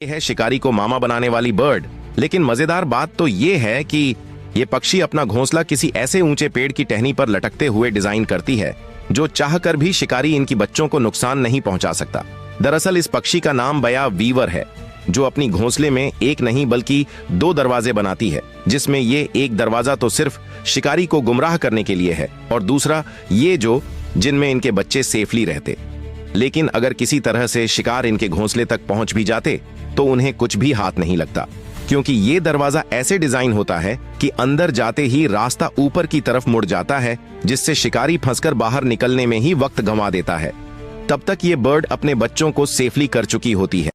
ये है शिकारी को मामा बनाने वाली बर्ड। लेकिन मजेदार बात तो ये है कि ये पक्षी अपना घोंसला किसी ऐसे ऊंचे पेड़ की टहनी पर लटकते हुए डिजाइन करती है जो चाहकर भी शिकारी इनकी बच्चों को नुकसान नहीं पहुंचा सकता। दरअसल इस पक्षी का नाम बया वीवर है, जो अपनी घोंसले में एक नहीं बल्कि 2 दरवाजे बनाती है, जिसमें ये एक दरवाजा तो सिर्फ शिकारी को गुमराह करने के लिए है और दूसरा ये जिनमें इनके बच्चे सेफली रहते। लेकिन अगर किसी तरह से शिकार इनके घोंसले तक पहुंच भी जाते तो उन्हें कुछ भी हाथ नहीं लगता, क्योंकि ये दरवाजा ऐसे डिजाइन होता है कि अंदर जाते ही रास्ता ऊपर की तरफ मुड़ जाता है, जिससे शिकारी फंसकर बाहर निकलने में ही वक्त गंवा देता है। तब तक ये बर्ड अपने बच्चों को सेफली कर चुकी होती है।